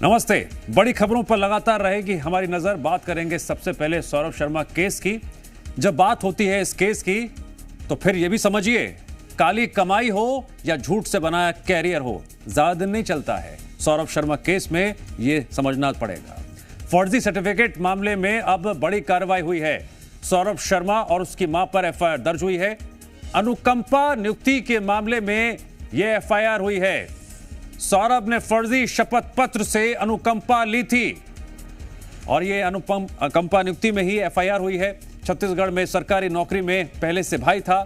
नमस्ते। बड़ी खबरों पर लगातार रहेगी हमारी नजर। बात करेंगे सबसे पहले सौरभ शर्मा केस की। जब बात होती है इस केस की तो फिर यह भी समझिए, काली कमाई हो या झूठ से बनाया कैरियर हो, ज्यादा दिन नहीं चलता है। सौरभ शर्मा केस में यह समझना पड़ेगा। फर्जी सर्टिफिकेट मामले में अब बड़ी कार्रवाई हुई है। सौरभ शर्मा और उसकी मां पर एफआईआर दर्ज हुई है। अनुकंपा नियुक्ति के मामले में यह एफआईआर हुई है। सौरभ ने फर्जी शपथ पत्र से अनुकंपा ली थी और यह अनुकंपा नियुक्ति में ही एफआईआर हुई है। छत्तीसगढ़ में सरकारी नौकरी में पहले से भाई था।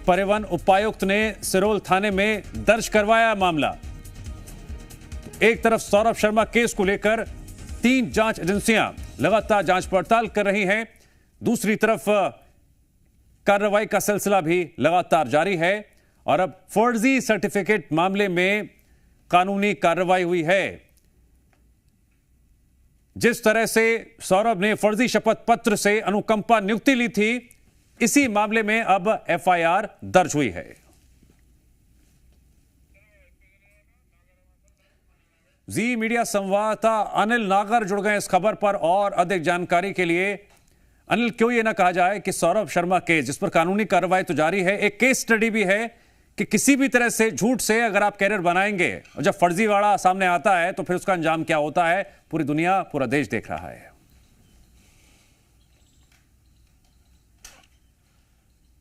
परिवहन उपायुक्त ने सिरोल थाने में दर्ज करवाया मामला। एक तरफ सौरभ शर्मा केस को लेकर 3 जांच एजेंसियां लगातार जांच पड़ताल कर रही हैं, दूसरी तरफ कार्रवाई का सिलसिला भी लगातार जारी है और अब फर्जी सर्टिफिकेट मामले में कानूनी कार्रवाई हुई है। जिस तरह से सौरभ ने फर्जी शपथ पत्र से अनुकंपा नियुक्ति ली थी, इसी मामले में अब एफआईआर दर्ज हुई है। जी मीडिया संवाददाता अनिल नागर जुड़ गए इस खबर पर और अधिक जानकारी के लिए। अनिल, क्यों यह ना कहा जाए कि सौरभ शर्मा केस जिस पर कानूनी कार्रवाई तो जारी है, एक केस स्टडी भी है कि किसी भी तरह से झूठ से अगर आप कैरियर बनाएंगे और जब फर्जीवाड़ा सामने आता है तो फिर उसका अंजाम क्या होता है, पूरी दुनिया, पूरा देश देख रहा है।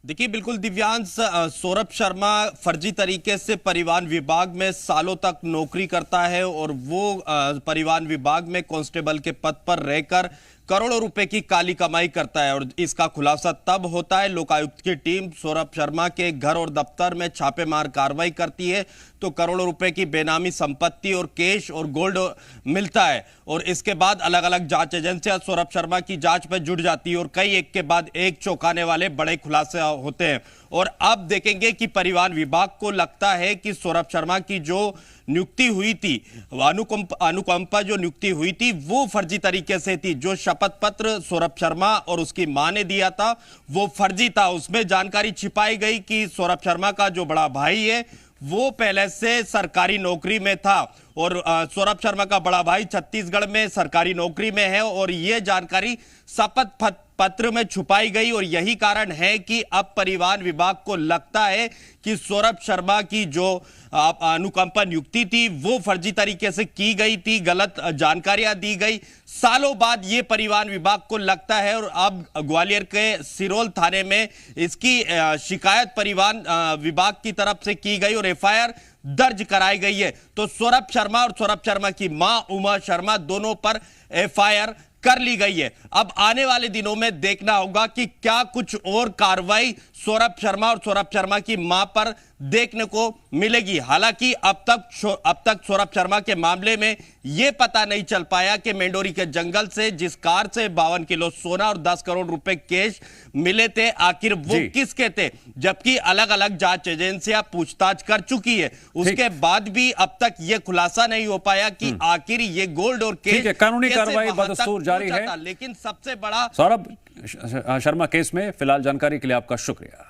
देखिए, बिल्कुल दिव्यांश, सौरभ शर्मा फर्जी तरीके से परिवहन विभाग में सालों तक नौकरी करता है और वो परिवहन विभाग में कांस्टेबल के पद पर रहकर करोड़ों रुपए की काली कमाई करता है और इसका खुलासा तब होता है लोकायुक्त की टीम सौरभ शर्मा के घर और दफ्तर में छापेमार कार्रवाई करती है तो करोड़ों रुपए की बेनामी संपत्ति और कैश और गोल्ड मिलता है और इसके बाद अलग अलग जांच एजेंसियां सौरभ शर्मा की जांच में जुट जाती है और कई एक के बाद एक चौंकाने वाले बड़े खुलासे होते हैं। और अब देखेंगे कि परिवहन विभाग को लगता है कि सौरभ शर्मा की जो नियुक्ति हुई थी, अनुकंपा जो नियुक्ति हुई थी, वो फर्जी तरीके से थी। जो शपथ पत्र सौरभ शर्मा और उसकी मां ने दिया था वो फर्जी था। उसमें जानकारी छिपाई गई कि सौरभ शर्मा का जो बड़ा भाई है वो पहले से सरकारी नौकरी में था और सौरभ शर्मा का बड़ा भाई छत्तीसगढ़ में सरकारी नौकरी में है और यह जानकारी शपथ पत्र में छुपाई गई और यही कारण है कि अब परिवहन विभाग को लगता है कि सौरभ शर्मा की जो अनुकंपा नियुक्ति थी वो फर्जी तरीके से की गई थी, गलत जानकारियां दी गई। सालों बाद ये परिवहन विभाग को लगता है और अब ग्वालियर के सिरोल थाने में इसकी शिकायत परिवहन विभाग की तरफ से की गई और एफआईआर दर्ज कराई गई है। तो सौरभ शर्मा और सौरभ शर्मा की मां उमा शर्मा दोनों पर एफआईआर कर ली गई है। अब आने वाले दिनों में देखना होगा कि क्या कुछ और कार्रवाई सौरभ शर्मा और सौरभ शर्मा की मां पर देखने को मिलेगी। हालांकि अब तक सौरभ शर्मा के मामले में यह पता नहीं चल पाया कि मेंडोरी के जंगल से जिस कार से 52 किलो सोना और 10 करोड़ रुपए कैश मिले थे, आखिर वो किसके थे, जबकि अलग अलग जांच एजेंसियां पूछताछ कर चुकी है। उसके बाद भी अब तक यह खुलासा नहीं हो पाया कि आखिर ये गोल्ड और कैश कानूनी कार्रवाई बदस्तूर जारी है। लेकिन सबसे बड़ा सौरभ शर्मा केस में फिलहाल जानकारी के लिए आपका शुक्रिया।